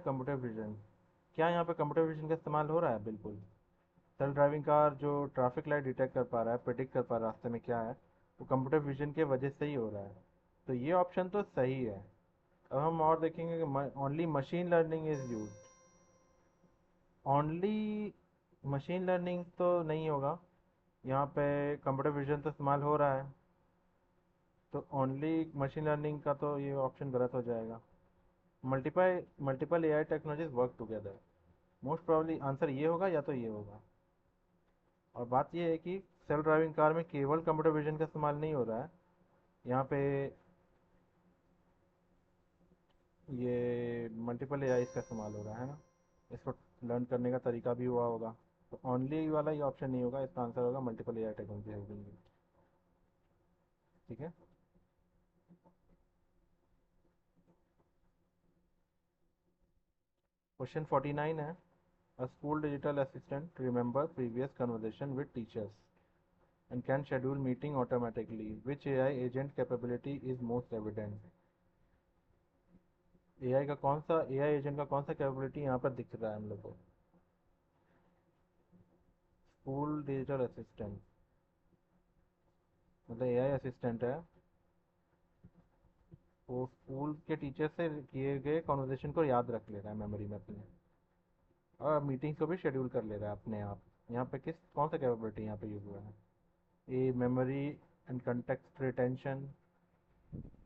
Computer vision. क्या यहाँ पे कंप्यूटर विजन का इस्तेमाल हो रहा है? बिल्कुल। सेल्फ ड्राइविंग कार जो ट्रैफिक लाइट डिटेक्ट कर पा रहा है, प्रिडिक्ट कर पा रहा है रास्ते में क्या है, वो कंप्यूटर विजन के वजह से ही हो रहा है। तो ये ऑप्शन तो सही है। अब हम और देखेंगे कि only machine learning is use. Only machine learning तो नहीं होगा, यहाँ पे कंप्यूटर विजन तो इस्तेमाल हो रहा है। तो ओनली मशीन लर्निंग का तो ये ऑप्शन गलत हो जाएगा। Multiple multiple AI technologies work together. Most probably answer ये होगा या तो ये होगा। और बात ये है कि सेल्फ ड्राइविंग कार में केवल कंप्यूटर विजन का इस्तेमाल नहीं हो रहा है, यहाँ पे ये मल्टीपल एआई का इस्तेमाल हो रहा है ना। इसको लर्न करने का तरीका भी हुआ होगा। तो ओनली वाला ये ऑप्शन नहीं होगा, इसका आंसर होगा मल्टीपल एआई टेक्नोलॉजी होगी। ठीक है। क्वेश्चन 49 है। A school digital assistant remember previous conversation with teachers and can schedule meeting automatically. Which AI agent capability is most evident? AI का कौन सा AI एजेंट का कौन सा कैपेबिलिटी यहाँ पर दिख रहा है हम लोग को? स्कूल डिजिटल असिस्टेंट मतलब AI असिस्टेंट है। वो स्कूल के टीचर से किए गए कॉन्वर्जेशन को याद रख ले रहा है मेमोरी में अपने, और मीटिंग्स को भी शेड्यूल कर ले रहा है अपने आप। यहाँ पे किस कौन सा कैपेबिलिटी यहाँ पे यूज हुआ है? A memory and context retention,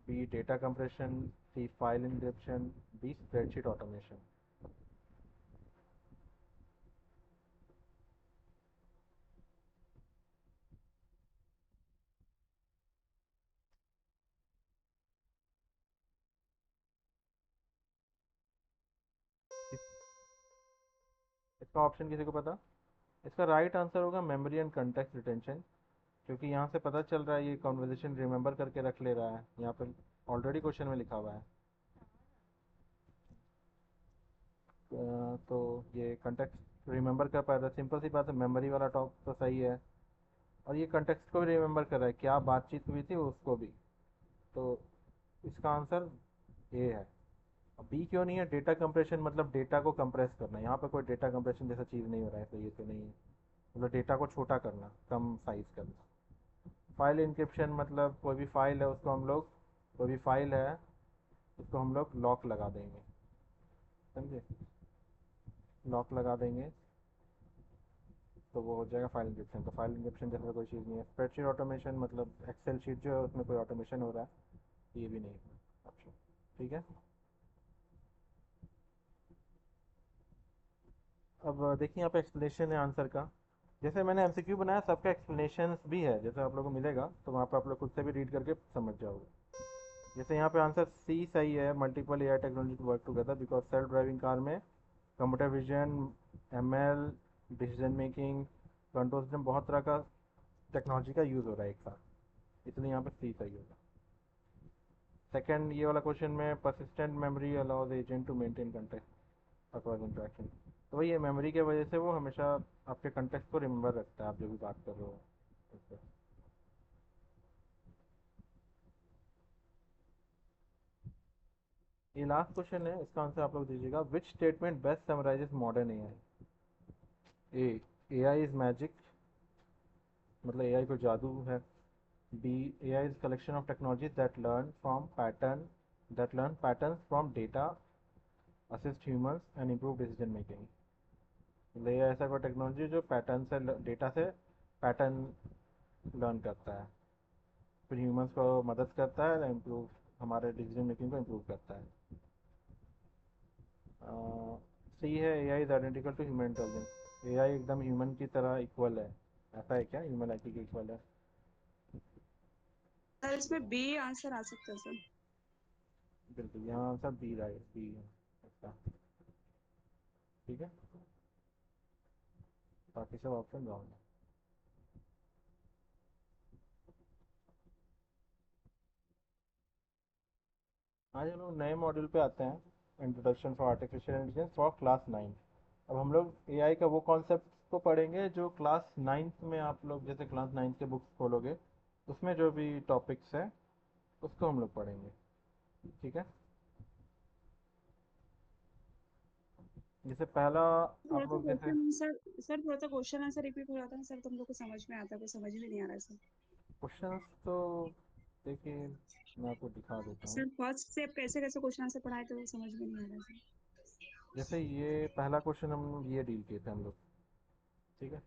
B data compression, C file encryption, D spreadsheet automation. इसका ऑप्शन किसी को पता? इसका राइट आंसर होगा मेमोरी एंड कंटेक्स्ट रिटेंशन, क्योंकि यहाँ से पता चल रहा है ये कॉन्वर्जेशन रिमेंबर करके रख ले रहा है, यहाँ पे ऑलरेडी क्वेश्चन में लिखा हुआ है। तो ये कंटेक्स्ट रिमेंबर कर पाया था, सिंपल सी बात है, मेमोरी वाला टॉप तो सही है। और ये कंटेक्स्ट को भी रिमेंबर कर रहा है, क्या बातचीत हुई थी उसको भी। तो इसका आंसर ए है। बी क्यों नहीं है? डेटा कंप्रेशन मतलब डेटा को कंप्रेस करना, यहाँ पे कोई डेटा कंप्रेशन जैसा चीज़ नहीं हो रहा है, तो ये तो नहीं है। मतलब डेटा को छोटा करना, कम साइज करना। फाइल इंक्रिप्शन मतलब कोई भी फाइल है उसको हम लोग, कोई भी फाइल है उसको हम लोग लॉक लगा देंगे, समझे? लॉक लगा देंगे तो वो हो जाएगा फाइल इंक्रिप्शन। तो फाइल इंक्रिप्शन जैसा कोई चीज़ नहीं है। स्प्रेडशीट ऑटोमेशन मतलब एक्सेल शीट जो है उसमें कोई ऑटोमेशन हो रहा है, ये भी नहीं है ऑप्शन। ठीक है। अब देखिए यहाँ पे एक्सप्लेनेशन है आंसर का। जैसे मैंने एमसीक्यू बनाया, सबका एक्सप्लेनेशन भी है, जैसे आप लोगों को मिलेगा तो वहाँ पे आप लोग खुद से भी रीड करके समझ जाओगे। जैसे यहाँ पे आंसर सी सही है, multiple AI technology work together, because self driving car में computer vision, ML, decision making, control system, बहुत तरह का टेक्नोलॉजी का यूज़ हो रहा है एक साथ, इसलिए यहाँ पे सी सही होगा। सेकंड ये वाला क्वेश्चन में persistent memory allows agent to maintain context across interaction. तो वही है, मेमोरी के वजह से वो हमेशा आपके कंटेक्ट को रिमेंबर रखता है, आप जो भी बात कर रहे हो उस पर। ये लास्ट क्वेश्चन है, इसका आंसर आप लोग दीजिएगा। Which statement best summarises modern AI? A AI is magic, मतलब एआई को जादू है। B AI is collection of technology that learn patterns from data, assist humans and improve decision making. मतलब ये ऐसा कोई टेक्नोलॉजी जो पैटर्न से डेटा से पैटर्न लर्न करता है, फिर ह्यूमंस को मदद करता है, इम्प्रूव हमारे डिसीजन मेकिंग को इम्प्रूव करता है। सी है AI is identical to human intelligence. AI एकदम ह्यूमन की तरह इक्वल है, ऐसा है क्या? ह्यूमन आईक्यू के इक्वल है? सर इसमें बी आंसर आ सकता है सर। बिल्कुल, यहाँ आंसर बी राइट, बी है अच्छा। ठीक है, बाकी सब ऑप्शन रॉन्ग है। आज हम लोग नए मॉड्यूल पे आते हैं, introduction for artificial intelligence for class 9। अब हम लोग एआई का वो कॉन्सेप्ट को पढ़ेंगे जो क्लास 9th में, आप लोग जैसे क्लास 9th के बुक्स खोलोगे उसमें जो भी टॉपिक्स है उसको हम लोग पढ़ेंगे। ठीक है। जैसे पहला थोड़ा आप सा लोग जैसे क्वेश्चन सर थोड़ा सा क्वेश्चन आंसर रिपीट हो जाता है सर, तुम लोग को समझ में आता है, को समझ में नहीं आ रहा है सर। क्वेश्चंस तो देखिए मैं आपको दिखा देता हूँ। सर फर्स्ट से कैसे कैसे क्वेश्चन आंसर पढ़ाए थे वो समझ में नहीं आ रहा है सर। जैसे ये पहला क्वेश्चन हम ये डील किए थे हम लोग, ठीक है।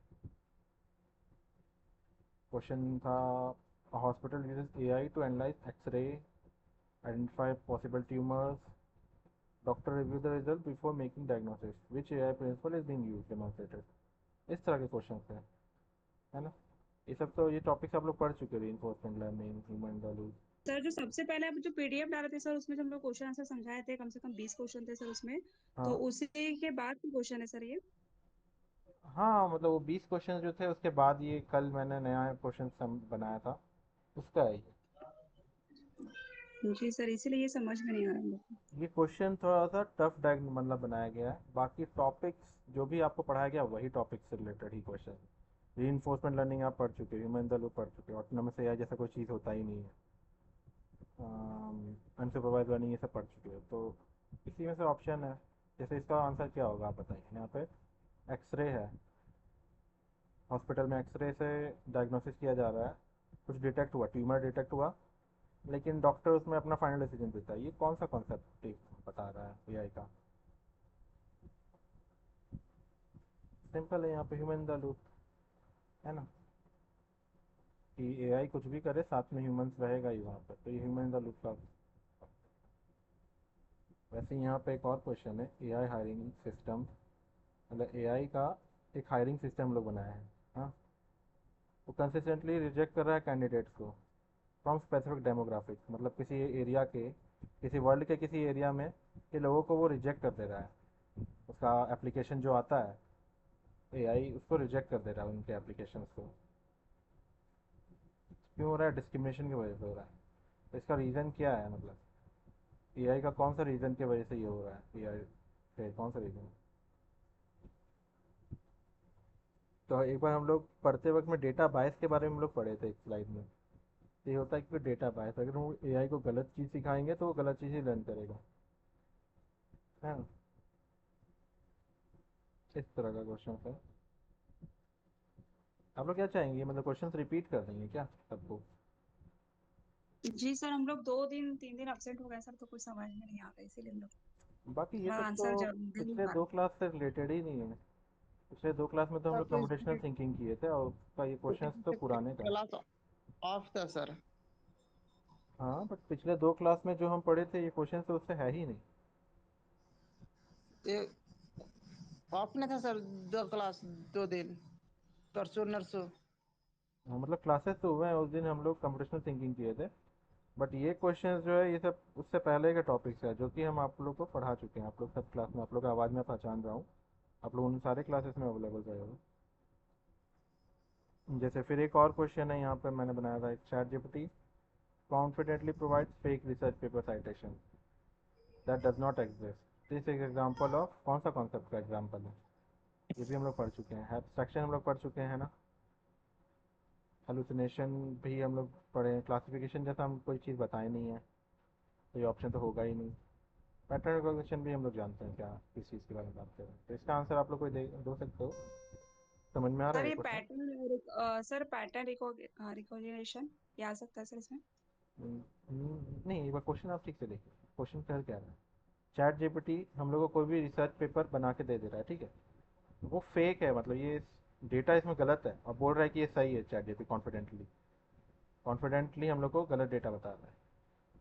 क्वेश्चन था hospital uses AI to analyse x-ray, identify possible tumours, doctor review the result before making diagnosis, which AI principle is being used demonstrated. इस तरह के क्वेश्चन है ना। ये सब तो ये टॉपिक्स आप लोग पढ़ चुके हैं, reinforcement learning, human values. Sir जो सबसे पहले आप जो पीडीएफ डाले थे सर, उसमें जो हम लोग क्वेश्चन आंसर समझाए थे, कम से कम 20 क्वेश्चन थे सर उसमें। तो हाँ उसी के बाद क्वेश्चन है सर ये। हाँ, मतलब वो 20 क्वेश्चन जो थे उसके बाद ये कल मैंने नया क्वेश्चन बनाया था, उसका है ये। जी सर, इसीलिए ये समझ में नहीं आ रहा हम लोग को। ये क्वेश्चन थोड़ा सा टफ डायग मतलब बनाया गया है, बाकी टॉपिक्स जो भी आपको पढ़ाया गया वही टॉपिक से रिलेटेड ही क्वेश्चन। रीइंफोर्समेंट लर्निंग आप पढ़ चुके हैं, ह्यूमन वैल्यू पढ़ चुके हैं, ऑटोनमस एआई जैसा कोई चीज़ होता ही नहीं है, अनसुपरवाइज लर्निंग ये सब पढ़ चुके हो, तो इसी में से ऑप्शन है। जैसे इसका आंसर क्या होगा आप बताइए। यहाँ पे एक्सरे है, हॉस्पिटल में एक्सरे से डायग्नोसिस किया जा रहा है, कुछ डिटेक्ट हुआ, ट्यूमर डिटेक्ट हुआ, लेकिन डॉक्टर उसमें अपना फाइनल डिसीजन देता है। ये कौन सा कॉन्सेप्ट बता रहा है एआई का। सिंपल है, यहाँ पे ह्यूमन द लूप है ना, कि एआई कुछ भी करे साथ में ह्यूमंस रहेगा ही वहाँ पर, तो ये ह्यूमन द लूप का। वैसे यहाँ पे एक और क्वेश्चन है, एआई हायरिंग सिस्टम, मतलब एआई का एक हायरिंग सिस्टम लोग बनाया है। हाँ, वो कंसिस्टेंटली रिजेक्ट कर रहा है कैंडिडेट्स को फ्रॉम स्पेसिफिक डेमोग्राफिक्स, मतलब किसी एरिया के, किसी वर्ल्ड के किसी एरिया में के लोगों को वो रिजेक्ट कर दे रहा है। उसका एप्लीकेशन जो आता है एआई उसको रिजेक्ट कर दे रहा है उनके एप्लीकेशन को। क्यों हो रहा है? डिस्क्रिमिनेशन की वजह से हो रहा है। तो इसका रीज़न क्या है, मतलब एआई का कौन सा रीज़न की वजह से ये हो रहा है, एआई से कौन सा रीज़न। तो एक बार हम लोग पढ़ते वक्त में डेटा बायस के बारे में हम लोग पढ़े थे एक स्लाइड में। तो ये होता है कि डेटा बायस, अगर हम एआई को गलत चीज़ सिखाएंगे तो वो गलत चीज़ ही लर्न करेगा, है ना। इस तरह का क्वेश्चन है। आप लोग क्या चाहेंगे, मतलब क्वेश्चंस रिपीट कर देंगे क्या सबको। जी सर, हम लोग 2 दिन 3 दिन अब्सेंट हो गए सर, तो कुछ समझ में नहीं आ रहा, इसीलिए हम लोग बाकी ये थोड़ा सब तो आंसर जब दे नहीं पिछले पा दो रहे। क्लास से रिलेटेड ही नहीं है। पिछले दो क्लास में तो हम सर लोग कंप्यूटेशनल थिंकिंग किए थे, और उसका ये क्वेश्चंस तो पुराने का है। क्लास ऑफ था सर। हाँ, बट पिछले दो क्लास में जो हम पढ़े थे ये क्वेश्चन तो उससे है ही नहीं। ये ऑफ नहीं था सर, 2 क्लास 2 दिन, परसों नरसों। हाँ, मतलब क्लासेस तो हुए हैं, उस दिन हम लोग कंप्यूटेशनल थिंकिंग किए थे, बट ये क्वेश्चंस जो है ये सब उससे पहले के टॉपिक्स है जो कि हम आप लोग को पढ़ा चुके हैं। आप लोग सब क्लास में, आप लोग की आवाज़ में पहचान रहा हूँ, आप लोग उन सारे क्लासेस में अवेलेबल रहे हो। जैसे फिर एक और क्वेश्चन है यहाँ पे मैंने बनाया था, एक chat GPT confidently provides fake research paper citation that does not exist, this एक एग्जाम्पल ऑफ कौन सा कॉन्सेप्ट का एग्जाम्पल है। ये भी हम लोग पढ़ चुके हैं, एब्स्ट्रैक्शन हम लोग पढ़ चुके हैं ना, हेलुसिनेशन भी हम लोग पढ़े हैं, क्लासिफिकेशन जैसा हम कोई चीज़ बताए नहीं है, तो ये ऑप्शन तो होगा ही नहीं। पैटर्न रिकॉग्निशन भी हम लोग जानते हैं क्या, किस चीज़ के बारे में बात कर रहे हैं, तो इसका आंसर आप लोग कोई दे दो सकते हो। समझ में आ रहा सर है ये ये question. Pattern sir pattern recognition ये आ सकता है सर इसमें। नहीं, एक बार क्वेश्चन आप ठीक से देखिए, क्वेश्चन क्या कह रहा है। चैट जीपीटी हम लोग को कोई भी रिसर्च पेपर बना के दे दे रहा है, ठीक है। वो फेक है, मतलब ये डेटा इसमें गलत है, और बोल रहा है कि ये सही है। चैट जीपीटी कॉन्फिडेंटली कॉन्फिडेंटली हम लोग को गलत डेटा बता रहा है,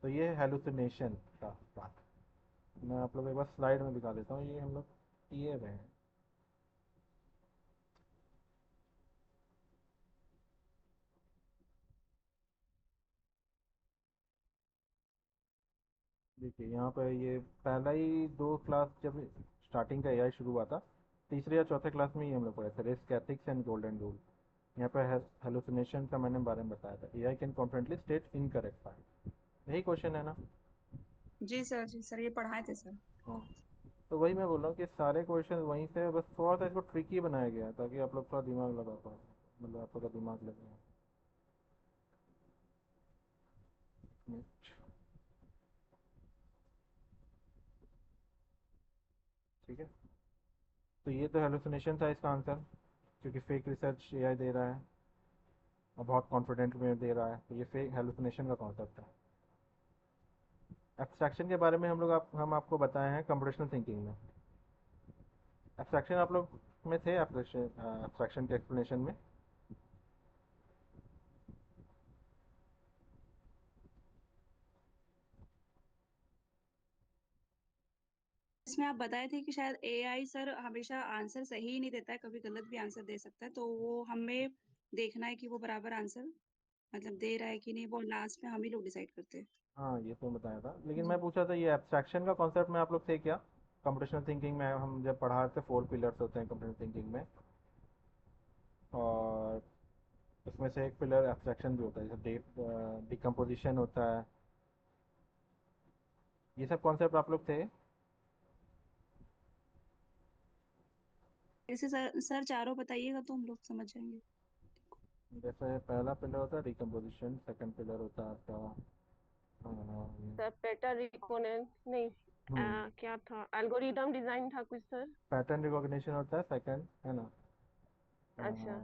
तो ये हेलुसिनेशन का बात। मैं आप लोग को एक बार स्लाइड में दिखा देता हूँ, ये हम लोग किए हुए हैं। देखिए यहाँ पर ये पहला ही दो क्लास जब स्टार्टिंग का एआई शुरू हुआ था, तीसरे या चौथे क्लास में ही हम लोग पढ़े थे, risk ethics and golden rule. यहाँ पे हेलुसिनेशन का मैंने बारे में बताया था, AI can confidently state incorrect fact, यही क्वेश्चन है ना। जी सर ये पढ़ाए थे सर। हाँ, तो वही मैं बोल रहा हूँ कि सारे क्वेश्चन वहीं से, बस थोड़ा सा इसको ट्रिकी बनाया गया है ताकि आप लोग थोड़ा दिमाग लगा पाओ, मतलब आप लोग का दिमाग लगे। ठीक है। तो ये तो हेलुसिनेशन था इसका आंसर, क्योंकि फेक रिसर्च एआई दे रहा है और बहुत कॉन्फिडेंट में दे रहा है, तो ये फेक हेलुसिनेशन का कॉन्सेप्ट है। एब्स्ट्रैक्शन के बारे में हम आपको बताए हैं कंप्यूटेशनल थिंकिंग में। एब्स्ट्रैक्शन आप लोग में थे, एब्स्ट्रैक्शन के एक्सप्लेनेशन में। इसमें आप बताए थे कि शायद एआई सर हमेशा आंसर सही ही नहीं देता है, कभी गलत भी आंसर दे सकता है, तो वो हमें देखना है कि वो बराबर आंसर मतलब दे रहा है कि नहीं, वो लास्ट में हम ही लोग डिसाइड करते हैं। हाँ, ये तो बताया था, लेकिन जी। मैं पूछा था ये एब्स्ट्रैक्शन का कॉन्सेप्ट में आप लोग थे क्या? कंप्यूटेशनल थिंकिंग में हम जब पढ़ा थे 4 पिलर्स होते हैं कंप्यूटेशनल थिंकिंग में, और उसमें से एक पिलर एब्स्ट्रैक्शन भी होता है, जैसे डिकम्पोजिशन होता है। ये सब कॉन्सेप्ट आप लोग थे? ऐसे सर चारों बताइएगा तो हम लोग समझ जाएंगे। जैसे पहला पिलर होता है डिकम्पोजिशन, सेकंड पिलर होता है आपका सर पैटर्न रिकॉग्निशन नहीं, क्या था, एल्गोरिदम डिजाइन था कुछ सर। पैटर्न रिकॉग्निशन होता है सेकंड, है ना? अच्छा,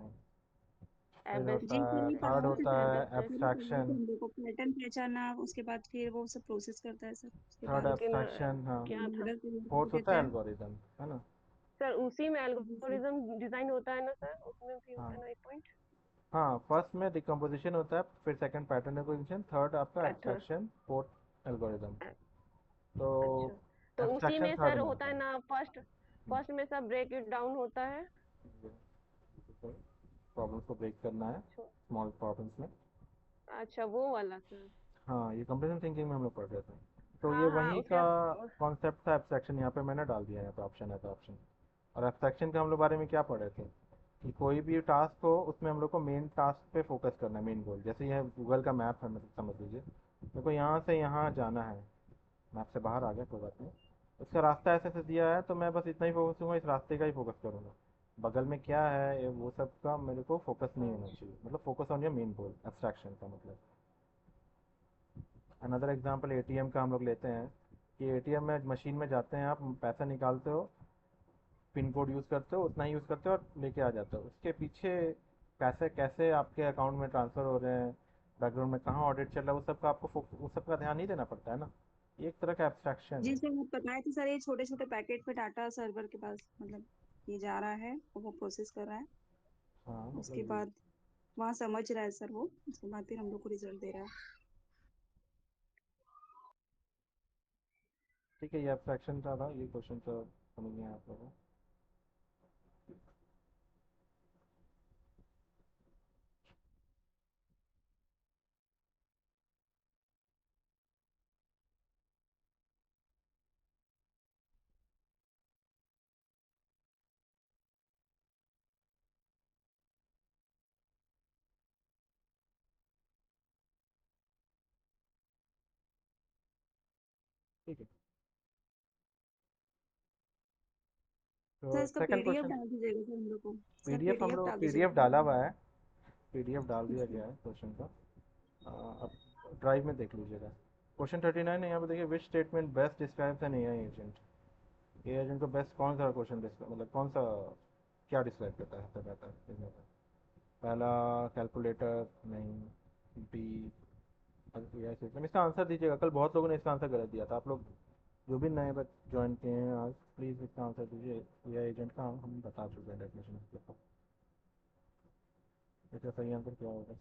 फिर एबेस होता जी सर, है, ये थर्ड पढ़ाया था होता सर, है एबेस सर ये पढ़ाया था एब्स्ट्रैक्शन। हम लोग को, पैटर्न पहचाना, उसके बाद फिर वो सब प्रोसेस करता है सर, उसके थर्ड बाद लेकिन एब्स्ट्रैक्शन, हाँ। क्या था मॉडल तैयार फोर्थ करके होता देता है है। एल्गोरिदम, है ना? सर, उसी में जी सर। एल्गोरिदम डिजाइन होता है ना सर, उसमें भी होता हाँ है ना एक पॉइंट। हाँ, फर्स्ट में डिकम्पोजिशन होता है, फिर सेकंड पैटर्न रिकॉग्निशन, थर्ड आपका अच्छा, एब्स्ट्रैक्शन, फोर्थ एल्गोरिदम। तो अच्छा, तो उसी एब्स्ट्रैक्शन में थर्ड सर में होता आता है है। ना, फर्स्ट फर्स्ट में सब ब्रेक इट डाउन होता है। प्रॉब्लम्स को ब्रेक करना है अच्छा, स्मॉल प्रॉब्लम्स में। अच्छा वो वाला सर। हाँ, ये कंप्यूटेशन थिंकिंग में हम लोग पढ़ रहे थे। तो ये हाँ हाँ, वही उसके का बाद कॉन्सेप्ट था एब्स्ट्रैक्शन, यहाँ पे मैंने डाल दिया है, यहाँ पे ऑप्शन है तो ऑप्शन। और एब्स्ट्रैक्शन के हम लोग बारे में क्या पढ़े थे, कि कोई भी टास्क हो उसमें हम लोग को मेन टास्क पे फोकस करना है, मेन गोल। जैसे यह गूगल का मैप है, मतलब समझ लीजिए मेरे को यहाँ से यहाँ जाना है, मैप से बाहर आ गया, कोई बात नहीं। उसका रास्ता ऐसे से दिया है, तो मैं बस इतना ही फोकस करूँगा, इस रास्ते का ही फोकस करूँगा। बगल में क्या है वो सब का मेरे को फोकस नहीं होना अच्छा, चाहिए, मतलब focus on your main goal, abstraction का मतलब। अनदर एग्जांपल एटीएम का हम लोग लेते हैं, कि एटीएम में मशीन में जाते हैं, आप पैसा निकालते हो, पिन कोड यूज़ करते हो, उतना ही यूज़ करते हो और लेके आ जाते हो। उसके पीछे पैसे कैसे आपके अकाउंट में ट्रांसफ़र हो रहे हैं, बैकग्राउंड में कहाँ ऑडिट चल रहा है, वो सब का आपको उस सब का ध्यान नहीं देना पड़ता है ना। ये एक तरह का एब्स्ट्रैक्शन जी है। सर, आप बताए थे सर, ये छोटे छोटे पैकेट पे डाटा सर्वर के पास मतलब ये जा रहा है और वो प्रोसेस कर रहा है, हाँ, उसके मतलब ये बाद वहाँ समझ रहा है सर वो, उसके बाद फिर हम लोग को रिजल्ट दे रहा है। ठीक है, ये एब्स्ट्रैक्शन था, ये क्वेश्चन तो समझ में आया आप लोगों को। ठीक है, सर तो इसका सेकंड पीडीएफ क्वेश्चन। डाल दीजिएगा सर हम लोग को। सर पीडीएफ हम पीडीएफ लोग डाल पीडीएफ दीजिएगा। डाला हुआ है, पीडीएफ डाल दिया गया है क्वेश्चन का। आप ड्राइव में देख लीजिएगा। क्वेश्चन 39 है, यहाँ पे देखिए, which statement best describes an AI agent. AI agent को बेस्ट कौन सा क्वेश्चन डिस्क्राइब, मतलब कौन सा, क्या डिस्क्राइब करता है सबसे बेहतर इसमें से? पहला कैलकुलेटर नहीं, बी एआई सिस्टम। इसका आंसर दीजिएगा, कल बहुत लोगों ने इसका आंसर गलत दिया था। आप लोग जो भी नए बच्चे ज्वाइन किए हैं आज, प्लीज़ इसका आंसर दीजिए। एआई एजेंट का हम बता चुके हैं डेफिनेशन इसका। इसका सही आंसर क्या होगा?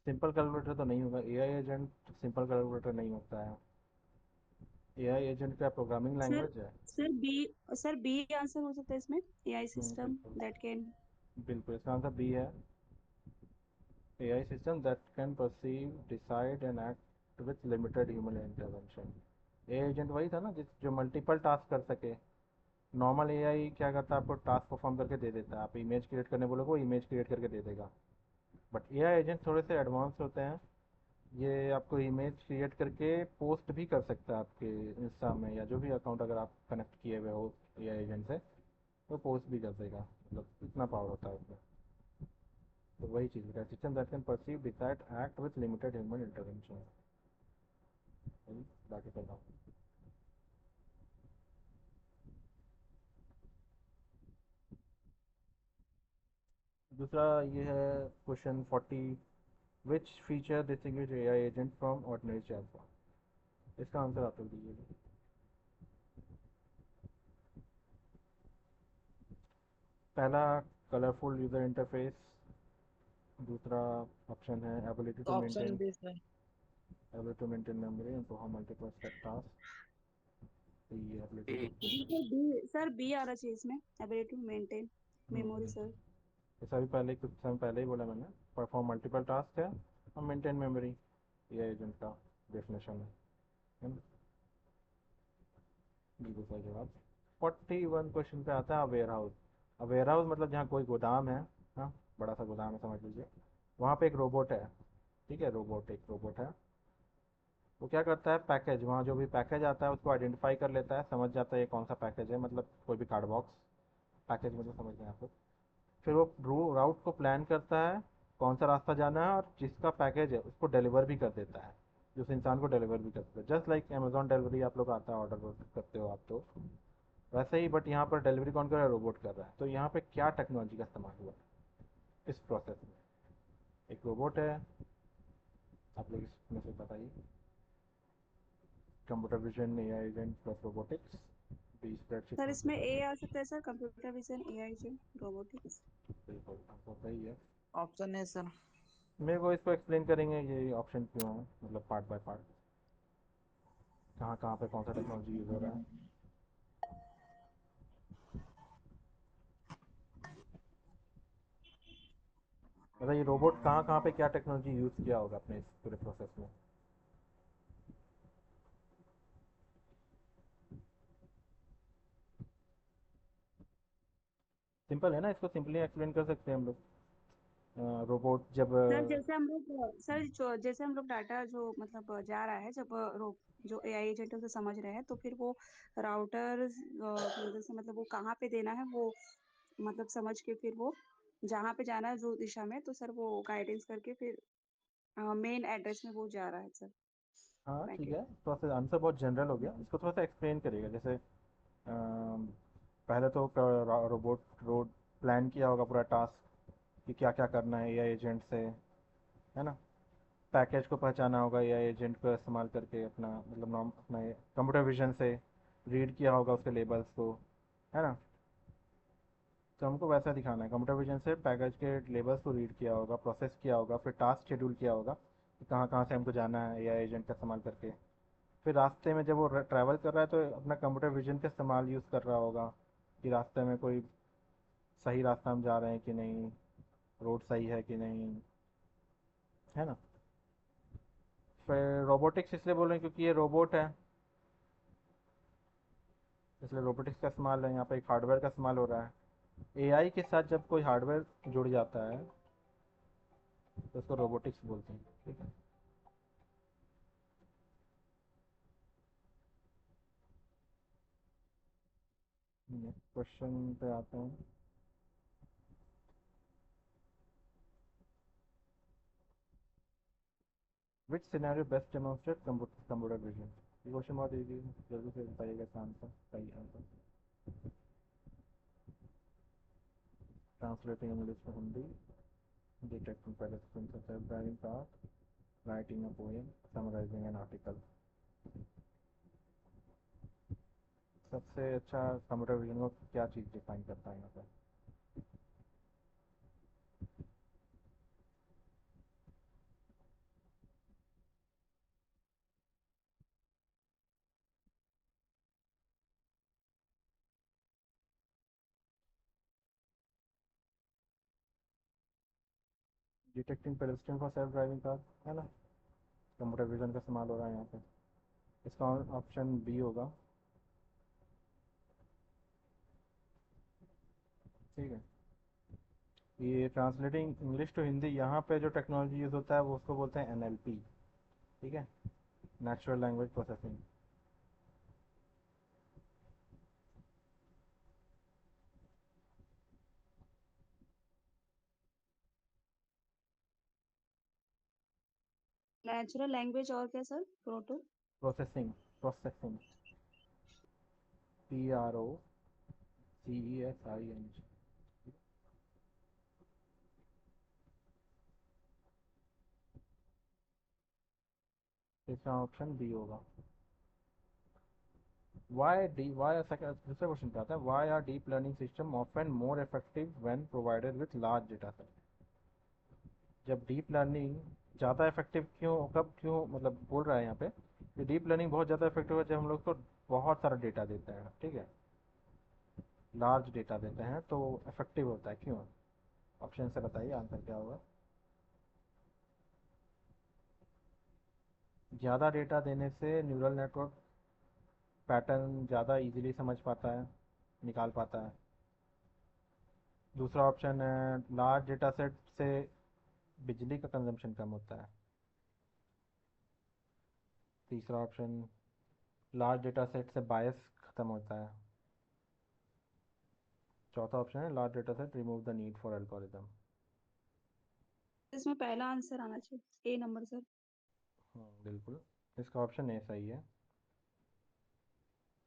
सिंपल कैलकुलेटर तो नहीं होगा, एआई एजेंट सिंपल कैलकुलेटर नहीं होता है। एआई एजेंट क्या प्रोग्रामिंग सर लैंग्वेज है? Sir B sir B answer हो सकता है इसमें, एआई सिस्टम बिल्कुल, दैट कैन। बिल्कुल इसका आंसर बी है। AI system that can perceive, decide and act with limited human intervention. AI agent वही था ना जो मल्टीपल टास्क कर सके। नॉर्मल एआई क्या करता है, आपको टास्क परफॉर्म करके दे देता है, आप इमेज क्रिएट करने बोलोगे वो इमेज क्रिएट करके दे देगा। बट एआई एजेंट थोड़े से एडवांस होते हैं। ये आपको इमेज क्रिएट करके पोस्ट भी कर सकता है आपके इंस्टा में, या जो भी अकाउंट अगर आप कनेक्ट किए हुए हो एआई एजेंट से, वो पोस्ट भी कर देगा, मतलब इतना पावर होता है उसमें। तो वही चीज़ है, system that can perceive decide act with limited human intervention. बाकी बताओ। दूसरा ये है question 40, which feature distinguish AI agent from ordinary chatbot. इसका आंसर आप लोग दीजिए। पहला, कलरफुल यूजर इंटरफेस। दूसरा ऑप्शन है एबिलिटी तो to option maintain, B sir. Ability to maintain memory and perform multiple task. ये एबिलिटी टू जी सर, बी सर, बी आना चाहिए इसमें, ability to maintain memory sir. ऐसा भी पहले कुछ समय पहले ही बोला मैंने, परफॉर्म मल्टीपल टास्क है और मेंटेन मेमोरी, ये एजेंट का डेफिनेशन है ना। बिल्कुल सही जवाब। 41 क्वेश्चन पे आता है वेयर हाउस। अब वेयर हाउस मतलब जहाँ कोई गोदाम है, हाँ, बड़ा सा गोदाम है समझ लीजिए। वहाँ पे एक रोबोट है, ठीक है, एक रोबोट है। वो क्या करता है, पैकेज, वहाँ जो भी पैकेज आता है उसको आइडेंटिफाई कर लेता है, समझ जाता है ये कौन सा पैकेज है, मतलब कोई भी कार्ड बॉक्स, पैकेज मतलब समझ गए आप लोग। फिर वो राउट को प्लान करता है, कौन सा रास्ता जाना है, और जिसका पैकेज है उसको डिलीवर भी कर देता है, जिस इंसान को डिलीवर भी करता है। जस्ट लाइक अमेजॉन डिलीवरी आप लोग आता है, ऑर्डर करते हो आप, तो वैसे ही, बट यहाँ पर डिलीवरी कौन कर रहा है, रोबोट कर रहा है। तो यहाँ पे क्या टेक्नोलॉजी का इस्तेमाल हुआ है इस प्रोसेस में। एक रोबोट है, आप लोग इसमें से बताइए। Computer vision, AI agent plus robotics, B sir spreadsheet. इसमें ए आ सकता है सर, कंप्यूटर विजन, एआई जी, रोबोटिक्स। बिल्कुल आपको सही है। ऑप्शन है सर। मेरे को इसको एक्सप्लेन करेंगे ये ऑप्शन क्यों है, मतलब पार्ट बाय पार्ट, कहाँ कहाँ पे कौन सा टेक्नोलॉजी यूज़ हो रहा है। मतलब ये रोबोट कहाँ कहाँ पे क्या टेक्नोलॉजी यूज़ किया होगा अपने इस पूरे प्रोसेस में। सिंपल है ना, इसको सिंपली एक्सप्लेन कर सकते हैं हम लोग। रोबोट जब सर जैसे हम लोग जैसे हम लोग डाटा जो मतलब जा रहा है, जब जो एआई एजेंट उसे समझ रहे हैं, तो फिर वो राउटर से मतलब वो कहाँ पे देना है वो मतलब समझ के, फिर वो जहाँ पे जाना है जो दिशा में, तो सर वो गाइडेंस करके फिर मेन एड्रेस में वो जा रहा है सर, हाँ ठीक पैकेट। है, थोड़ा सा आंसर बहुत जनरल हो गया, इसको थोड़ा सा एक्सप्लेन करिएगा। जैसे पहले तो रोबोट रोड प्लान किया होगा पूरा टास्क कि क्या क्या करना है एआई एजेंट से, है ना। पैकेज को पहचाना होगा एआई एजेंट को इस्तेमाल करके, अपना मतलब नॉर्म अपना कंप्यूटर विजन से रीड किया होगा उसके लेबल्स को, है ना। तो हमको वैसा दिखाना है, कंप्यूटर विजन से पैकेज के लेबल्स को रीड किया होगा, प्रोसेस किया होगा, फिर टास्क शेड्यूल किया होगा कि कहाँ कहाँ से हमको जाना है एआई एजेंट का इस्तेमाल करके। फिर रास्ते में जब वो ट्रैवल कर रहा है तो अपना कंप्यूटर विजन का इस्तेमाल यूज़ कर रहा होगा कि रास्ते में कोई सही रास्ता हम जा रहे हैं कि नहीं, रोड सही है कि नहीं, है ना। फिर रोबोटिक्स इसलिए बोल रहे हैं क्योंकि ये रोबोट है, इसलिए रोबोटिक्स का इस्तेमाल है, यहाँ पे एक हार्डवेयर का इस्तेमाल हो रहा है। एआई के साथ जब कोई हार्डवेयर जुड़ जाता है तो उसको रोबोटिक्स बोलते हैं, ठीक है। क्वेश्चन पे आते हैं। Which scenario best demonstrate computer vision. ये क्वेश्चन बहुत इजी है, जल्दी से बताइएगा इसका आंसर, सही answer. Translating English to Hindi, detecting pedestrians of self-driving car, writing a poem, summarizing an article। सबसे अच्छा कंप्यूटर विजन को क्या चीज़ डिफाइन करता है यहाँ पर। Detecting pedestrian for self driving car, है ना। कंप्यूटर विजन का इस्तेमाल हो रहा है यहाँ पे, इसका ऑप्शन बी होगा, ठीक है। ये ट्रांसलेटिंग इंग्लिश टू हिंदी, यहाँ पे जो टेक्नोलॉजी यूज़ होता है वो उसको बोलते हैं एनएलपी, ठीक है, natural language processing. Natural language और क्या sir? Proto processing processing PROCESING। इसका ऑप्शन बी होगा। Why second दूसरा क्वेश्चन क्या आता है, why are deep learning system often more effective when provided with large data set? जब डीप लर्निंग ज़्यादा इफेक्टिव क्यों, कब क्यों, मतलब बोल रहा है यहाँ पे कि डीप लर्निंग बहुत ज़्यादा इफेक्टिव है जब हम लोग को बहुत सारा डेटा देते हैं, ठीक है, लार्ज डेटा देते हैं तो इफेक्टिव होता है, क्यों? ऑप्शन से बताइए आंसर क्या होगा। ज़्यादा डेटा देने से न्यूरल नेटवर्क पैटर्न ज़्यादा इजीली समझ पाता है, निकाल पाता है। दूसरा ऑप्शन है लार्ज डेटा सेट से बिजली का कंजम्पशन कम होता है। तीसरा ऑप्शन लार्ज डेटा सेट से बायस ख़त्म होता है। चौथा ऑप्शन है large data set remove the need for algorithm. इसमें पहला आंसर आना चाहिए, ए नंबर सर। बिल्कुल, इसका ऑप्शन ए सही है।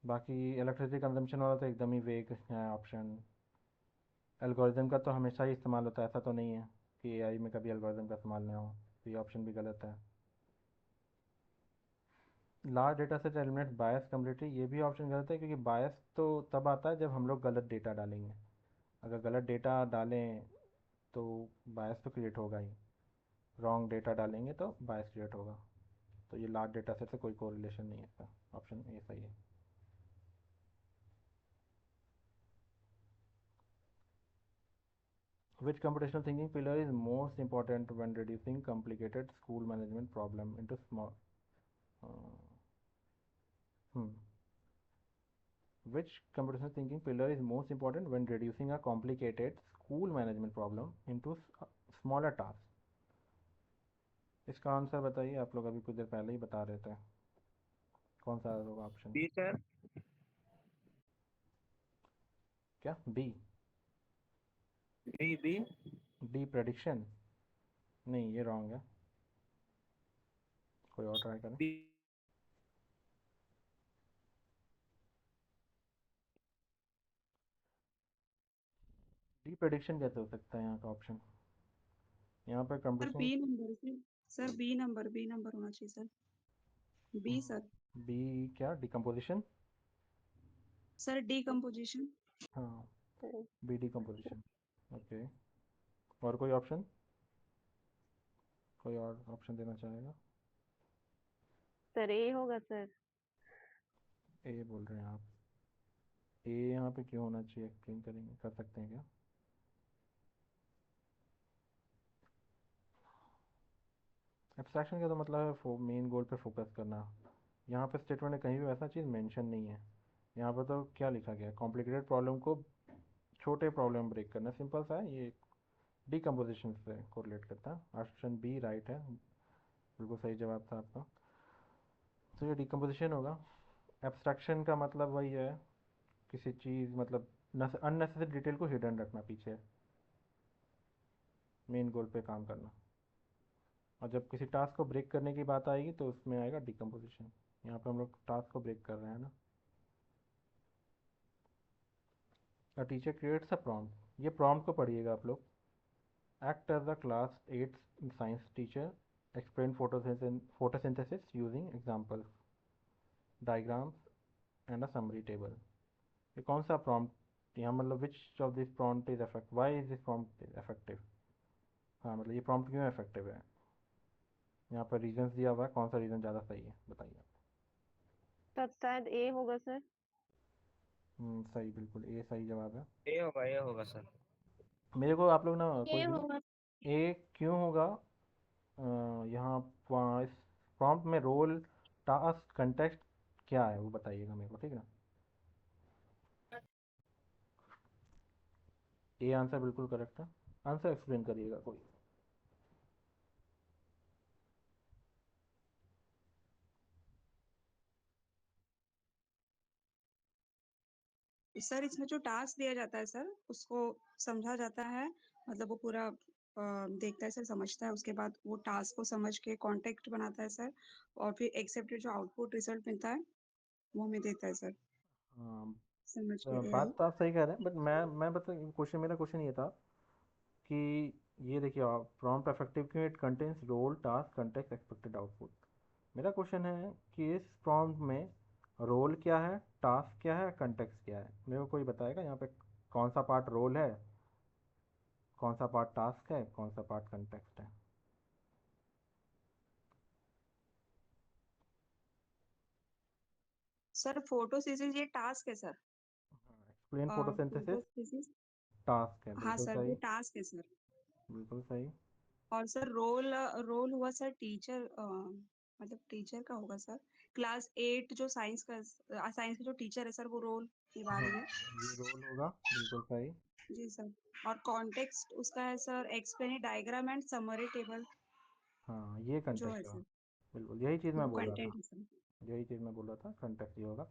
बाकी इलेक्ट्रिसिटी कंजम्पशन वाला तो एकदम ही वेग है ऑप्शन। एल्गोरिदम का तो हमेशा ही इस्तेमाल होता है, ऐसा तो नहीं है कि एआई में कभी एल्गोरिदम का इस्तेमाल ना हो, तो ये ऑप्शन भी गलत है। लार्ज डेटा सेट एलिमिनेट बायस कम्प्लीटली, ये भी ऑप्शन गलत है क्योंकि बायस तो तब आता है जब हम लोग गलत डेटा डालेंगे। अगर गलत डेटा डालें तो बायस तो क्रिएट होगा ही, रॉन्ग डेटा डालेंगे तो बायस क्रिएट होगा। तो ये लार्ज डेटा सेट से कोई कोरिलेशन नहीं है, इसका ऑप्शन ए सही है। Which computational thinking pillar is most important when reducing complicated school management problem into small? Uh, hmm. Which computational thinking pillar is most important when reducing a complicated school management problem into smaller tasks? इसका answer बताइए, आप लोग अभी कुछ देर पहले ही बता रहे थे, कौन सा होगा ऑप्शन? B sir. क्या B? B B D prediction? नहीं, ये रॉन्ग है, कोई और ट्राई करें। बी डी प्रेडिक्शन कैसे हो सकता है यहाँ का ऑप्शन? यहाँ पर sir computation B number sir B number होना चाहिए सर। B sir. बी क्या डिकम्पोजिशन? Sir decomposition. हाँ, हम्म, बी डिकम्पोजिशन। ओके, और कोई ऑप्शन, कोई और ऑप्शन देना चाहेगा? सर ए होगा सर। ए बोल रहे हैं आप? ए यहाँ पे क्यों होना चाहिए, एक्सप्लेन करेंगे, कर सकते हैं क्या? एब्स्ट्रैक्शन का तो मतलब है मेन गोल पे फोकस करना। यहाँ पे स्टेटमेंट में कहीं भी वैसा चीज़ मेंशन नहीं है। यहाँ पर तो क्या लिखा गया है, कॉम्प्लिकेटेड प्रॉब्लम को छोटे प्रॉब्लम ब्रेक करना, सिंपल सा है ये, डिकम्पोजिशन से कोरिलेट करता है। ऑप्शन बी राइट है, बिल्कुल सही जवाब था आपका। तो ये डिकम्पोजिशन होगा। एब्स्ट्रैक्शन का मतलब वही है, किसी चीज़ मतलब अननेसेसरी डिटेल को हिडन रखना पीछे, मेन गोल पे काम करना। और जब किसी टास्क को ब्रेक करने की बात आएगी तो उसमें आएगा डिकम्पोजिशन। यहाँ पे हम लोग टास्क को ब्रेक कर रहे हैं ना। A teacher creates a prompt, ये प्रॉम्प्ट को पढ़िएगा आप लोग। Act as a class 8 science teacher, explain photosynthesis using examples, diagrams and a summary table. ये कौन सा प्रॉम्प्ट यहाँ, मतलब which of this prompt is effect, why is this prompt effective? हाँ, मतलब ये प्रॉम्प्ट क्यों इफेक्टिव है? यहाँ पर रीजंस दिया हुआ है, कौन सा रीज़न ज़्यादा सही है बताइए। तब शायद ए होगा सर। सही, बिल्कुल ए सही जवाब है। ए होगा सर। मेरे को आप लोग ना कोई ए भी होगा। ए क्यों होगा, यहाँ इस प्रॉम्प्ट में रोल, टास्क, कंटेक्स्ट क्या है वो बताइएगा मेरे को, ठीक है? ए आंसर बिल्कुल करेक्ट है। आंसर एक्सप्लेन करिएगा कोई। सर इसमें जो टास्क दिया जाता है सर उसको समझा जाता है, मतलब वो पूरा देखता है सर, समझता है, उसके बाद वो टास्क को समझ के कॉन्टेक्ट बनाता है सर, और फिर एक्सेप्टेड जो आउटपुट रिजल्ट मिलता है वो हमें देता है सर, हाँ, समझ के तो एआई। बात तो आप सही कह रहे हैं, बट मैं बता क्वेश्चन, मेरा क्वेश्चन ये था कि ये देखिए, प्रॉम्प्ट इफेक्टिव क्यों, it contains role, task, context, expected output. मेरा क्वेश्चन है कि इस प्रॉम्प्ट में रोल क्या है, टास्क क्या है, कंटेक्स्ट क्या है? मेरे को कोई बताएगा यहाँ पे कौन सा पार्ट रोल है, कौन सा पार्ट टास्क है, कौन सा पार्ट कंटेक्स्ट है? सर फोटोसिंथेसिस ये टास्क है sir. Explain photosynthesis photosynthesis, task है, हाँ बिल्कुल सर वो सही, टास्क है सर। बिल्कुल सही। और सर रोल, रोल हुआ सर टीचर, मतलब टीचर का होगा सर, क्लास 8 जो साइंस का, साइंस के जो टीचर है सर वो रोल निभा हाँ, रही है। ये रोल होगा, बिल्कुल सही। जी सर। और कॉन्टेक्स्ट उसका है sir, explain diagram and summary table हाँ, ये जो है कंटेक्स्ट होगा, सर, बिल्कुल यही चीज़ मैं वो बोल रहा था, कंटेंट है सर। यही चीज़ मैं बोल रहा था, कंटेक्स्ट ये होगा।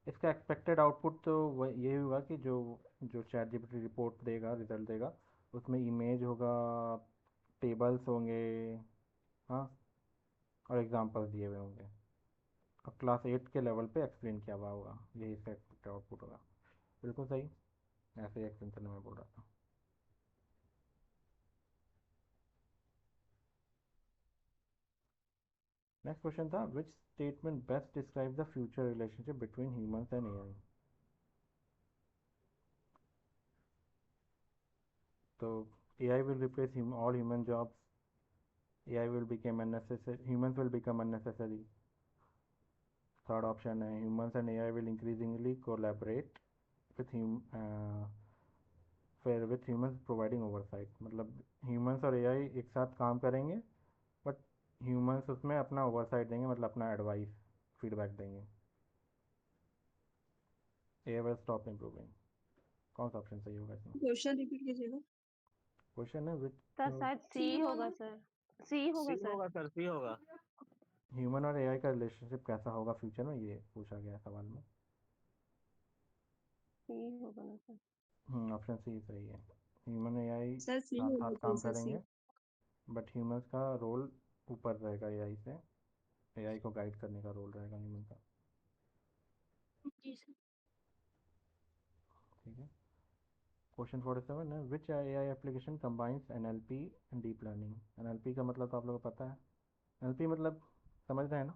इसका एक्सपेक्टेड आउटपुट तो यही होगा कि जो जो चैट जीपीटी रिपोर्ट देगा, रिजल्ट देगा, उसमें इमेज होगा, टेबल्स होंगे, हाँ, और एग्जांपल्स दिए हुए होंगे, और क्लास 8 के लेवल पे एक्सप्लेन किया हुआ होगा, यही इसका एक्सपेक्टेड आउटपुट होगा, बिल्कुल सही। ऐसे ही एक्सटेंशन में बोल रहा था। नेक्स्ट क्वेश्चन था, विच statement best describe the future relationship between humans and AI? तो AI will replace all human jobs, AI will become unnecessary, humans will become unnecessary. Third option है, humans and AI will increasingly collaborate with फिर with humans providing oversight, मतलब humans और AI एक साथ काम करेंगे, but humans उसमें अपना oversight देंगे, मतलब अपना एडवाइस, फीडबैक देंगे। AI will stop improving। कौन सा ऑप्शन सही होगा इसमें? क्वेश्चन रिपीट कीजिएगा। क्वेश्चन है विच सर शायद सी होगा सर, सी होगा सी सर, होगा सर, सी होगा। ह्यूमन और AI का रिलेशनशिप कैसा होगा फ्यूचर में, ये पूछा गया है सवाल में। सी होगा ना सर। ऑप्शन सी सही है, ह्यूमन AI सर सी साथ होना साथ चाहिए काम सर, सी। करेंगे, बट ह्यूमंस का रोल ऊपर रहेगा AI से, AI को गाइड करने का रोल रहेगा ह्यूमन का। जी सर। ठीक है, क्वेश्चन 47 है, विच AI application combines NLP and deep learning? NLP का मतलब तो आप लोगों को पता है, NLP मतलब समझ रहे हैं ना?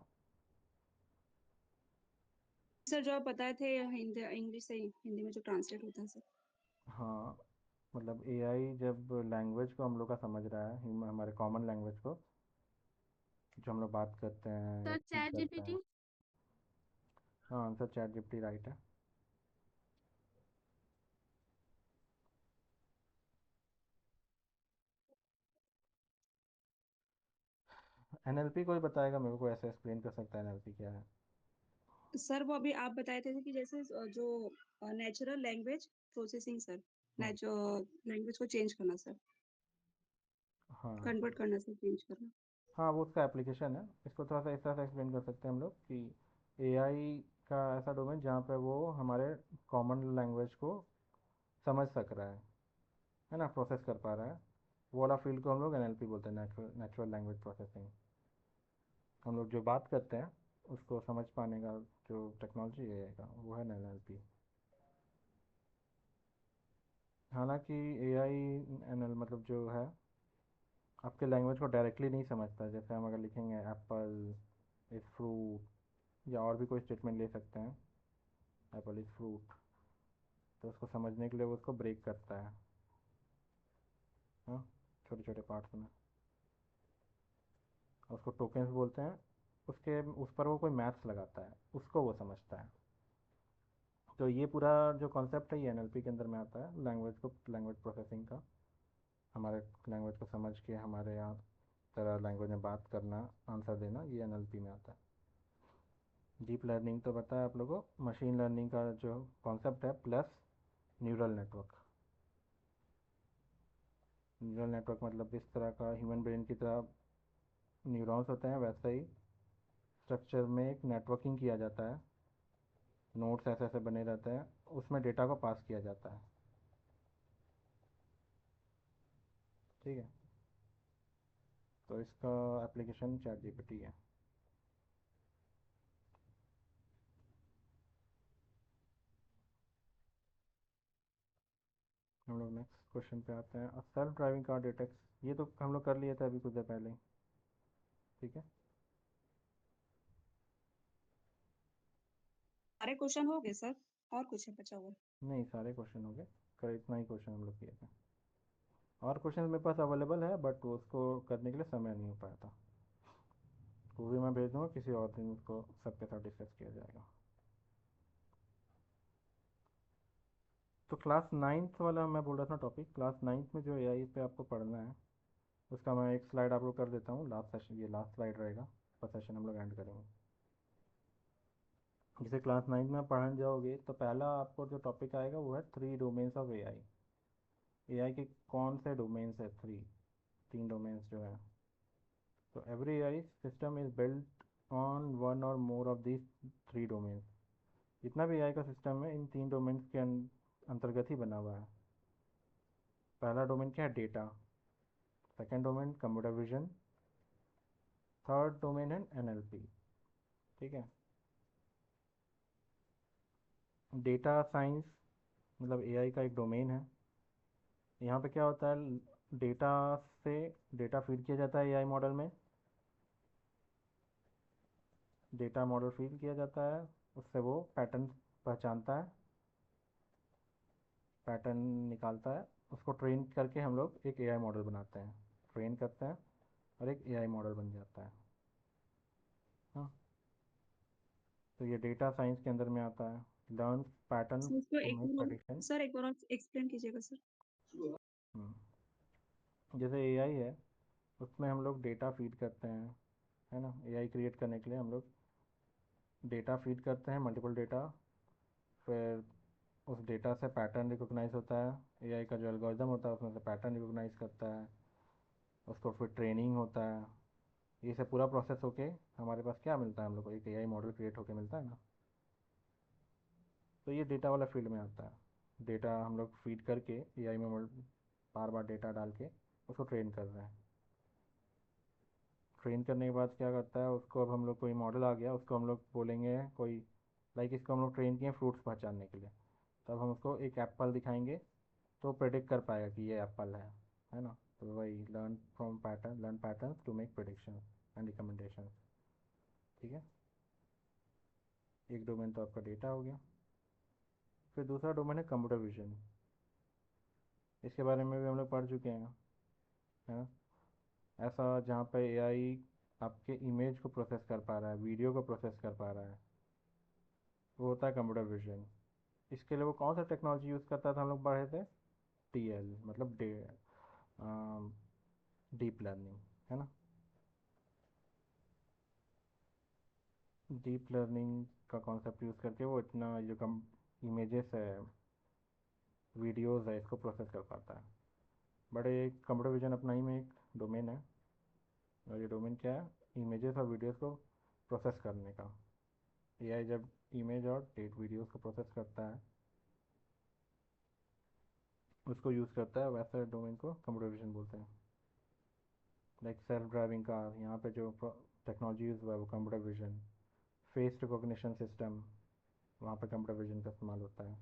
सर जो आप बताए थे हिंदी, इंग्लिश से हिंदी में जो ट्रांसलेट होता है सर। हाँ, मतलब AI जब लैंग्वेज को हम लोग का समझ रहा है, हमारे कॉमन लैंग्वेज को, जो हम लोग बात करते हैं या सर स्पीक चैट करते जीपीटी। हैं। हाँ, आंसर चैट जीपीटी राइट है। NLP कोई बताएगा मेरे को, ऐसे एक्सप्लेन कर सकता है NLP क्या है? सर वो अभी आप बताए थे कि जैसे जो नेचुरल लैंग्वेज प्रोसेसिंग सर, हम्म, लैंग्वेज को चेंज करना सर, हाँ, कन्वर्ट करना सर, चेंज करना। हाँ, वो उसका एप्लीकेशन है। इसको थोड़ा सा इस तरह से एक्सप्लेन कर सकते हैं हम लोग कि AI का ऐसा डोमेन जहाँ पे वो हमारे कॉमन लैंग्वेज को समझ सक रहा है ना, प्रोसेस कर पा रहा है, वो वाला फील्ड को हम लोग NLP बोलते हैं, नेचुरल लैंग्वेज प्रोसेसिंग। हम लोग जो बात करते हैं उसको समझ पाने का जो टेक्नोलॉजी है AI का, वो है NLP। हालांकि AI NL मतलब जो है, आपके लैंग्वेज को डायरेक्टली नहीं समझता। जैसे हम अगर लिखेंगे एप्पल इज़ फ्रूट, या और भी कोई स्टेटमेंट ले सकते हैं, एप्पल इज़ फ्रूट, तो उसको समझने के लिए वो उसको ब्रेक करता है, हाँ, छोटे छोटे पार्ट्स में, और उसको टोकेंस बोलते हैं। उसके उस पर वो कोई मैथ्स लगाता है, उसको वो समझता है। तो ये पूरा जो कॉन्सेप्ट है ये NLP के अंदर में आता है, लैंग्वेज प्रोसेसिंग का, हमारे लैंग्वेज को समझ के हमारे यहाँ तरह लैंग्वेज में बात करना, आंसर देना, ये NLP में आता है। डीप लर्निंग तो पता है आप लोगों को, मशीन लर्निंग का जो कॉन्सेप्ट है, plus neural network. Neural network मतलब इस तरह का, ह्यूमन ब्रेन की तरह न्यूरॉन्स होते हैं, वैसे ही स्ट्रक्चर में एक नेटवर्किंग किया जाता है, नोड्स ऐसे ऐसे बने रहते हैं, उसमें डेटा को पास किया जाता है। ठीक है, तो इसका एप्लीकेशन ChatGPT है। हम लोग नेक्स्ट क्वेश्चन पे आते हैं। सेल्फ ड्राइविंग कार डिटेक्ट्स, ये तो हम लोग कर लिए थे अभी कुछ देर पहले ही, ठीक है। सारे क्वेश्चन हो गए सर, और कुछ है बचा हुआ? नहीं, सारे क्वेश्चन हो गए, कर इतना ही क्वेश्चन हम लोग किए थे। और क्वेश्चन मेरे पास अवेलेबल है बट उसको करने के लिए समय नहीं हो पाया था, वो भी मैं भेज दूँगा, किसी और दिन उसको सबके साथ डिस्कस किया जाएगा। तो क्लास 9th वाला मैं बोल रहा था टॉपिक, क्लास 9th में जो एआई पे आपको पढ़ना है उसका मैं एक स्लाइड आपको कर देता हूँ। लास्ट सेशन, ये लास्ट स्लाइड रहेगा, पर सेशन हम लोग एंड करेंगे। जैसे क्लास 9th में आप पढ़ने जाओगे तो पहला आपको जो टॉपिक आएगा वो है 3 डोमेन्स ऑफ एआई। एआई के कौन से डोमेन्स है? 3 डोमेन्स जो है। तो every AI system is built on one और मोर ऑफ दिस 3 डोमेन्स। जितना भी एआई का सिस्टम है इन 3 डोमेन्स के अंतर्गत ही बना हुआ है। पहला डोमेन क्या है? Data. Second domain computer vision. Third domain है एनएलपी, ठीक है। डेटा साइंस मतलब एआई का एक डोमेन है। यहाँ पे क्या होता है, डेटा से डेटा फीड किया जाता है एआई मॉडल में। डेटा मॉडल फीड किया जाता है, उससे वो पैटर्न पहचानता है, पैटर्न निकालता है, उसको ट्रेन करके हम लोग एक एआई मॉडल बनाते हैं। ट्रेन करते हैं और एक एआई मॉडल बन जाता है। हाँ, तो ये डेटा साइंस के अंदर में आता है। लर्न पैटर्न सर इसको टू एक मेक बार प्रेडिक्शन। सर एक बार और एक्सप्लेन कीजिएगा सर। जैसे एआई है उसमें हम लोग डेटा फीड करते हैं, है ना। एआई क्रिएट करने के लिए हम लोग डेटा फीड करते हैं, मल्टीपल डेटा। फिर उस डेटा से पैटर्न रिकॉग्नाइज होता है, एआई का जो एल्गोरिदम होता है उसमें से पैटर्न रिकॉग्नाइज करता है, उसको फिर ट्रेनिंग होता है। ये सब पूरा प्रोसेस होके हमारे पास क्या मिलता है, हम लोग को एक एआई मॉडल क्रिएट होके मिलता है ना। तो ये डेटा वाला फील्ड में आता है। डेटा हम लोग फीड करके एआई में बार बार डेटा डाल के उसको ट्रेन कर रहे हैं। ट्रेन करने के बाद क्या करता है उसको, अब हम लोग कोई मॉडल आ गया उसको हम लोग बोलेंगे कोई, लाइक इसको हम लोग ट्रेन किए फ्रूट्स पहचानने के लिए। तब हम उसको एक एप्पल दिखाएंगे तो प्रेडिक्ट कर पाएगा कि ये एप्पल है ना। तो वही learn from pattern, learn pattern to make prediction and recommendation, ठीक है। एक डोमेन तो आपका डेटा हो गया। फिर दूसरा डोमेन है कंप्यूटर विजन। इसके बारे में भी हम लोग पढ़ चुके हैं, है ना। ऐसा जहाँ पे एआई आपके इमेज को प्रोसेस कर पा रहा है, वीडियो को प्रोसेस कर पा रहा है, वो होता है कंप्यूटर विजन। इसके लिए वो कौन सा टेक्नोलॉजी यूज़ करता था हम लोग पढ़े थे? टीएल मतलब डीप लर्निंग, है ना। डीप लर्निंग का कॉन्सेप्ट यूज़ करके वो इतना जो कम इमेजेस है, वीडियोस है, इसको प्रोसेस कर पाता है। बट एक कंप्यूटर विजन अपना ही में एक डोमेन है, और ये डोमेन क्या है? इमेजेस और वीडियोस को प्रोसेस करने का। एआई जब इमेज और टेक वीडियोस को प्रोसेस करता है, उसको यूज़ करता है, वैसे डोमेन को कंप्यूटर विजन बोलते हैं। लाइक सेल्फ ड्राइविंग कार, यहाँ पे जो टेक्नोलॉजी यूज़ हुआ है वो computer vision. Face recognition system, वहाँ पे कंप्यूटर विजन का इस्तेमाल होता है।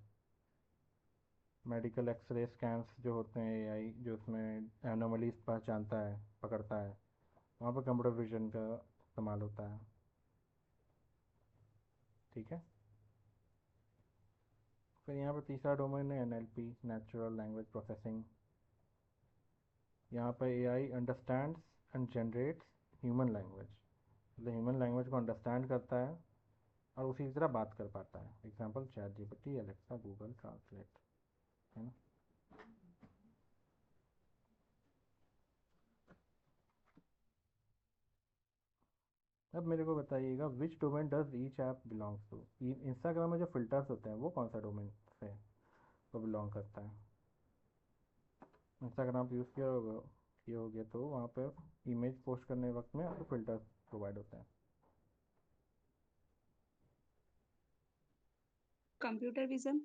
मेडिकल एक्सरे स्कैन्स जो होते हैं, एआई जो उसमें एनोमलीज पहचानता है, पकड़ता है, वहाँ पर कंप्यूटर विजन का इस्तेमाल होता है, ठीक है। फिर यहाँ पर तीसरा डोमेन है एनएलपी, नेचुरल लैंग्वेज प्रोसेसिंग। यहाँ पर AI understands and generates human language, मतलब ह्यूमन लैंग्वेज को अंडरस्टैंड करता है और उसी की तरह बात कर पाता है। Example chat GPT, Alexa, Google translate, है ना। अब मेरे को बताइएगा which domain does each app belongs to. Instagram में जो फिल्टर्स होते हैं वो कौन सा डोमेन से वो बिलोंग करता है? इंस्टाग्राम यूज़ किया होगा तो वहाँ पर इमेज पोस्ट करने वक्त में आपको फिल्टर्स प्रोवाइड होते हैं। Computer vision.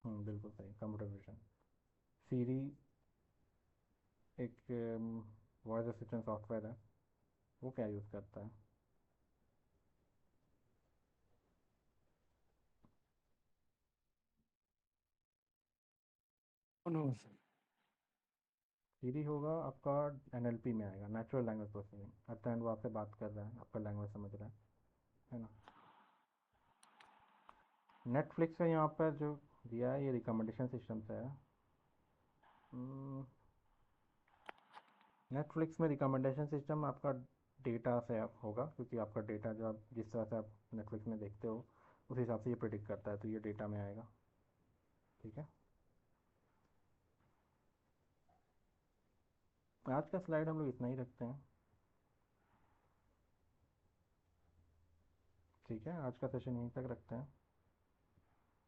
बिल्कुल सही, कंप्यूटर विजन। सीरी एक वॉइस असिस्टेंट सॉफ्टवेयर है, वो क्या यूज़ करता है? सीरी होगा आपका, एनएलपी में आएगा, natural language processing. At the end वो आपसे बात कर रहा है, आपका लैंग्वेज समझ रहा है ना। नेटफ्लिक्स का यहाँ पर जो दिया है ये रिकमेंडेशन सिस्टम से है। नेटफ्लिक्स में रिकमेंडेशन सिस्टम आपका डेटा से होगा, क्योंकि आपका डेटा जो आप जिस तरह से आप नेटफ्लिक्स में देखते हो उस हिसाब से ये प्रिडिक्ट करता है, तो ये डेटा में आएगा। ठीक है, आज का स्लाइड हम लोग इतना ही रखते हैं। ठीक है, आज का सेशन यहीं तक रखते हैं।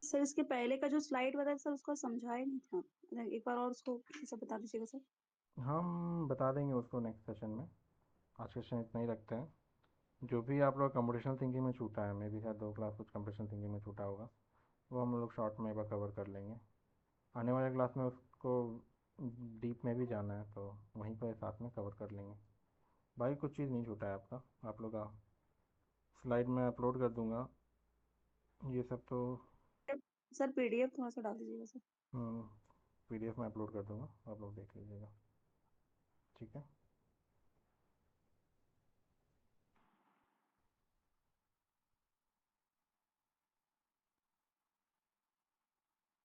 सर इसके पहले का जो स्लाइड बताया सर उसको समझाया नहीं था, मतलब एक बार और उसको फिर से बता दीजिएगा सर। हम बता देंगे उसको नेक्स्ट सेशन में। आज का सेशन इतना ही रखते हैं। जो भी आप लोग कंप्यूटेशनल थिंकिंग में छूटा है, मे भी शायद 2 क्लास कुछ कंप्यूटेशनल थिंकिंग में छूटा होगा, वो हम लोग शॉर्ट में एक बार कवर कर लेंगे। आने वाले क्लास में उसको डीप में भी जाना है, तो वहीं पर साथ में कवर कर लेंगे। भाई कुछ चीज़ नहीं छूटा है आपका, आप लोग का स्लाइड में अपलोड कर दूंगा ये सब। तो सर पीडीएफ थोड़ा सा डाल दीजिएगा सर। पीडीएफ में अपलोड कर दूंगा, आप लोग देख लीजिएगा। ठीक है।